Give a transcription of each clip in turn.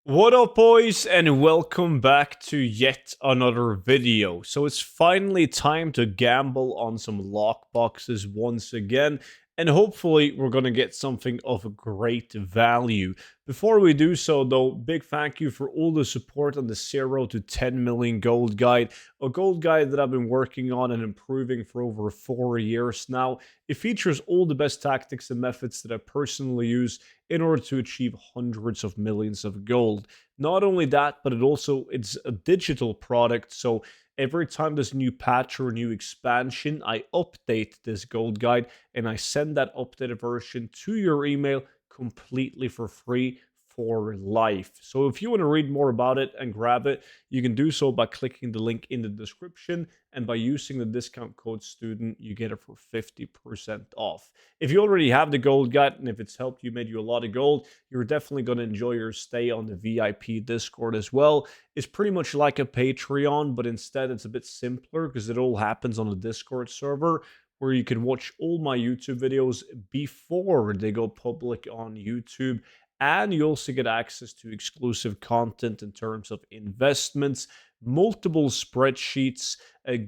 What up, boys, and welcome back to yet another video. So it's finally time to gamble on some lock boxes once again, and hopefully we're going to get something of great value. Before we do so, though, big thank you for all the support on the 0 to 10 million gold guide, a gold guide that I've been working on and improving for over 4 years now. It features all the best tactics and methods that I personally use in order to achieve hundreds of millions of gold. Not only that, but it's a digital product, so every time there's a new patch or a new expansion, I update this gold guide and I send that updated version to your email completely for free for life. So if you want to read more about it and grab it, you can do so by clicking the link in the description, and by using the discount code STUDENT, you get it for 50% off. If you already have the gold guide and if it's helped you, made you a lot of gold, you're definitely going to enjoy your stay on the VIP Discord as well. It's pretty much like a Patreon, but instead it's a bit simpler because it all happens on the Discord server, where you can watch all my YouTube videos before they go public on YouTube. And you also get access to exclusive content in terms of investments, multiple spreadsheets,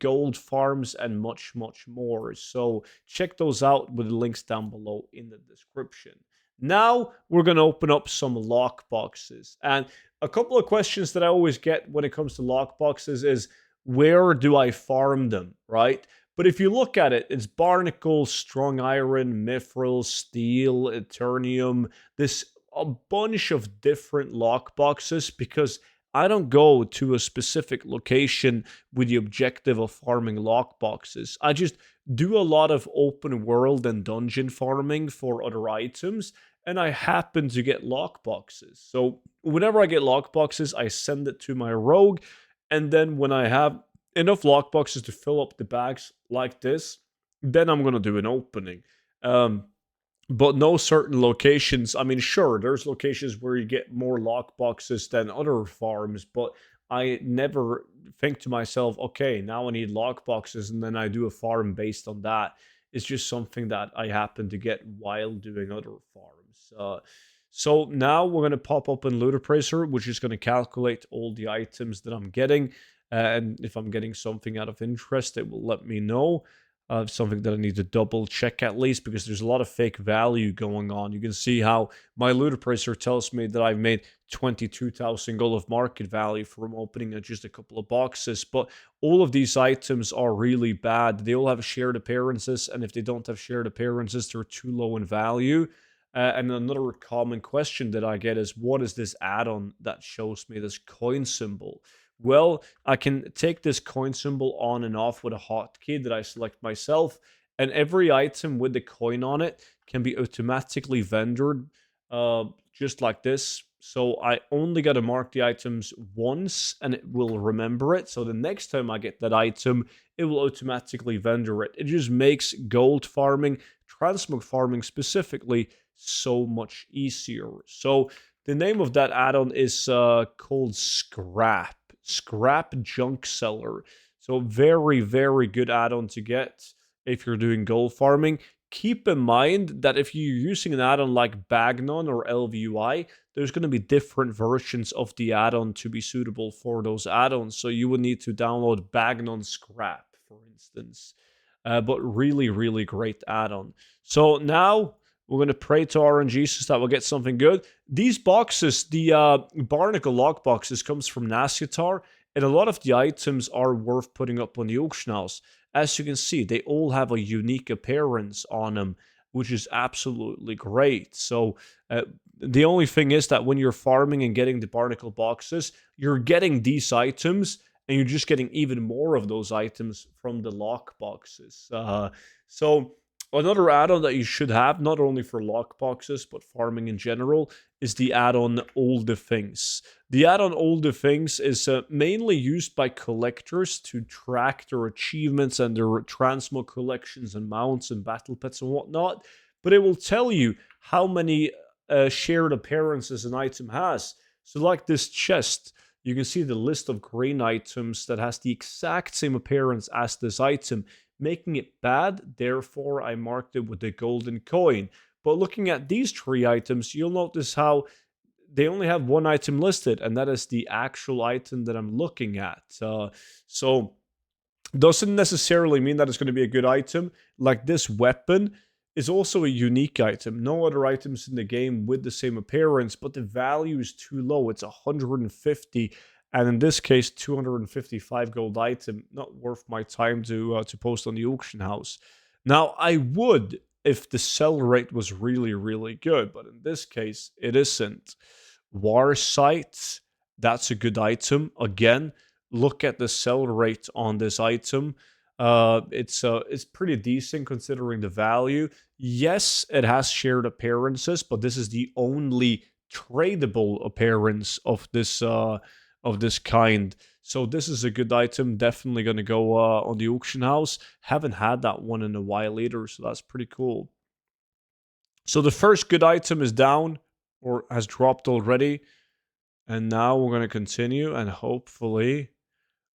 gold farms, and much, much more. So check those out with the links down below in the description. Now we're going to open up some lock boxes. And a couple of questions that I always get when it comes to lock boxes is, where do I farm them, right? But if you look at it, it's Barnacle, Strong Iron, Mithril, Steel, Eternium, this a bunch of different lock boxes, because I don't go to a specific location with the objective of farming lock boxes. I just do a lot of open world and dungeon farming for other items, and I happen to get lock boxes. So whenever I get lock boxes, I send it to my rogue, and then when I have enough lock boxes to fill up the bags like this, then I'm gonna do an opening. But no certain locations. I mean, sure, there's locations where you get more lock boxes than other farms, but I never think to myself, okay, now I need lock boxes, and then I do a farm based on that. It's just something that I happen to get while doing other farms. So now we're going to pop open Loot Appraiser, which is going to calculate all the items that I'm getting. And if I'm getting something out of interest, it will let me know. Something that I need to double check at least, because there's a lot of fake value going on. You can see how my Loot Appraiser tells me that I've made 22,000 gold of market value from opening just a couple of boxes. But all of these items are really bad. They all have shared appearances, and if they don't have shared appearances, they're too low in value. And another common question that I get is, what is this add-on that shows me this coin symbol? Well, I can take this coin symbol on and off with a hotkey that I select myself, and every item with the coin on it can be automatically vendored, just like this. So I only got to mark the items once, and it will remember it. So the next time I get that item, it will automatically vendor it. It just makes gold farming, transmog farming specifically, so much easier. So the name of that add-on is called Scrap Junk Seller. So very, very good add-on to get if you're doing gold farming. Keep in mind that if you're using an add-on like Bagnon or LVUI, there's going to be different versions of the add-on to be suitable for those add-ons. So you would need to download Bagnon Scrap, for instance. But really, really great add-on. So now we're going to pray to RNG so that we'll get something good. These boxes, the Barnacle lock boxes, comes from Nascitar, and a lot of the items are worth putting up on the auction house. As you can see, they all have a unique appearance on them, which is absolutely great. So the only thing is that when you're farming and getting the Barnacle boxes, you're getting these items, and you're just getting even more of those items from the lock boxes. So another add-on that you should have, not only for lock boxes, but farming in general, is the add-on All the Things. The add-on All the Things is mainly used by collectors to track their achievements and their transmog collections and mounts and battle pets and whatnot, but it will tell you how many shared appearances an item has. So like this chest, you can see the list of green items that has the exact same appearance as this item, making it bad. Therefore, I marked it with the golden coin. But looking at these three items, you'll notice how they only have one item listed, and that is the actual item that I'm looking at. So doesn't necessarily mean that it's going to be a good item. Like this weapon is also a unique item. No other items in the game with the same appearance, but the value is too low. It's 150, and in this case, 255 gold item. Not worth my time to post on the auction house. Now, I would if the sell rate was really, really good, but in this case, it isn't. War sites, that's a good item. Again, look at the sell rate on this item. It's pretty decent considering the value. Yes, it has shared appearances, but this is the only tradable appearance of this kind. So this is a good item. Definitely going to go on the auction house. Haven't had that one in a while either, so that's pretty cool. So the first good item is down or has dropped already. And now we're going to continue and hopefully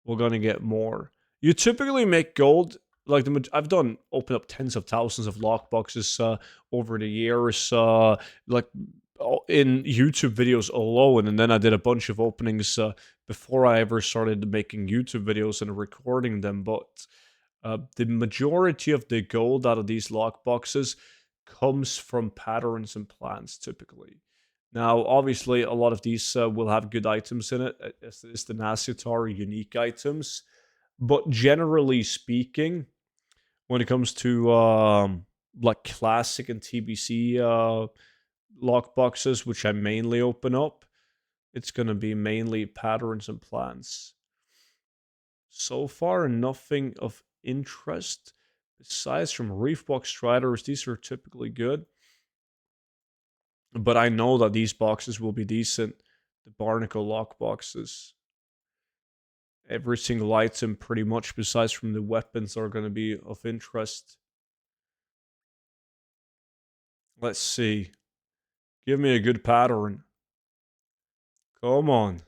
we're going to get more. You typically make gold. Like I've done open up tens of thousands of lockboxes over the years, like in YouTube videos alone. And then I did a bunch of openings before I ever started making YouTube videos and recording them. But the majority of the gold out of these lockboxes comes from patterns and plans typically. Now, obviously, a lot of these will have good items in it. It's the Nasitar unique items. But generally speaking, when it comes to like classic and TBC lockboxes, which I mainly open up, it's going to be mainly patterns and plans. So far, nothing of interest. Besides from Reefbox Striders, these are typically good. But I know that these boxes will be decent. The Barnacle lockboxes. Every single item, pretty much, besides from the weapons, are going to be of interest. Let's see. Give me a good pattern. Come on.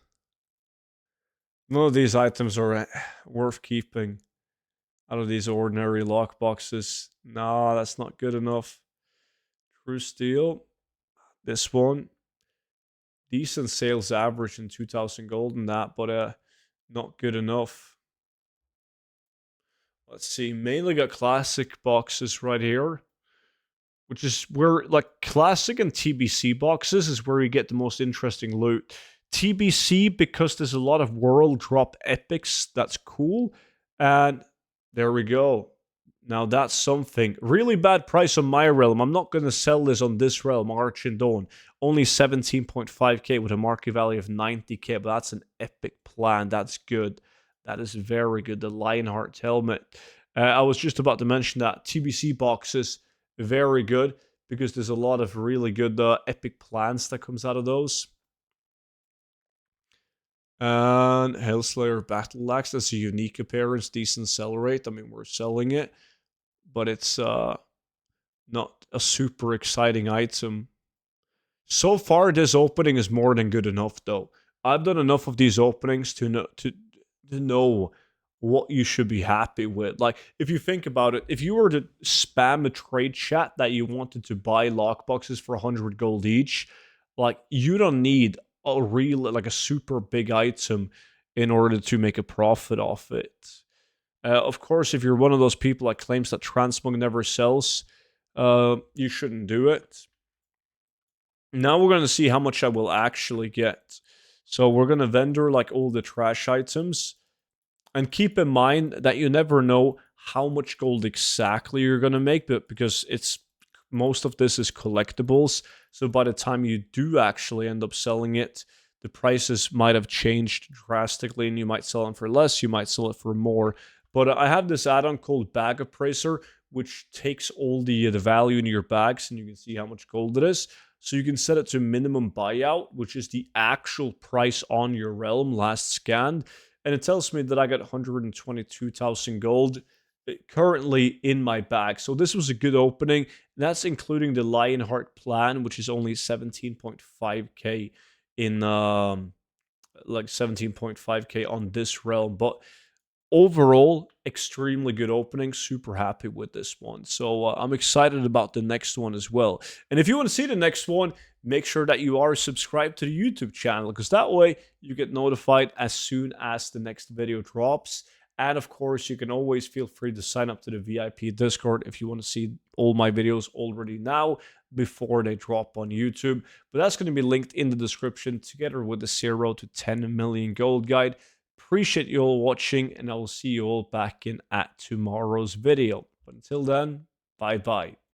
None of these items are worth keeping out of these ordinary lockboxes. Nah, that's not good enough. True Steel. This one. Decent sales average in 2000 gold in that, but not good enough. Let's see. Mainly got classic boxes right here, which is where, like, classic and TBC boxes is where you get the most interesting loot. TBC, because there's a lot of world drop epics, that's cool. And there we go. Now that's something. Really bad price on my realm. I'm not going to sell this on this realm, Arch and Dawn. Only 17.5k with a market value of 90k, but that's an epic plan. That's good. That is very good. The Lionheart helmet. I was just about to mention that. TBC boxes, very good, because there's a lot of really good epic plans that comes out of those. And Hellslayer Battle Axe, that's a unique appearance, decent sell rate. I mean, we're selling it, but it's not a super exciting item. So far, this opening is more than good enough, though. I've done enough of these openings to know what you should be happy with. Like, if you think about it, if you were to spam a trade chat that you wanted to buy lockboxes for 100 gold each, like, you don't need a real, like, a super big item in order to make a profit off it. Of course, if you're one of those people that claims that transmog never sells, you shouldn't do it. Now we're going to see how much I will actually get. So we're going to vendor like all the trash items. And keep in mind that you never know how much gold exactly you're going to make, but because most of this is collectibles. So by the time you do actually end up selling it, the prices might have changed drastically and you might sell them for less, you might sell it for more. But I have this add-on called Bag Appraiser, which takes all the value in your bags and you can see how much gold it is. So you can set it to minimum buyout, which is the actual price on your realm last scanned. And it tells me that I got 122,000 gold currently in my bag. So this was a good opening. That's including the Lionheart plan, which is only 17.5k in like 17.5k on this realm. But overall, extremely good opening. Super happy with this one. So I'm excited about the next one as well. And if you want to see the next one, make sure that you are subscribed to the YouTube channel, because that way you get notified as soon as the next video drops. And of course, you can always feel free to sign up to the VIP Discord if you want to see all my videos already now before they drop on YouTube. But that's going to be linked in the description together with the 0 to 10 million gold guide. Appreciate you all watching, and I will see you all back in at tomorrow's video. But until then, bye bye.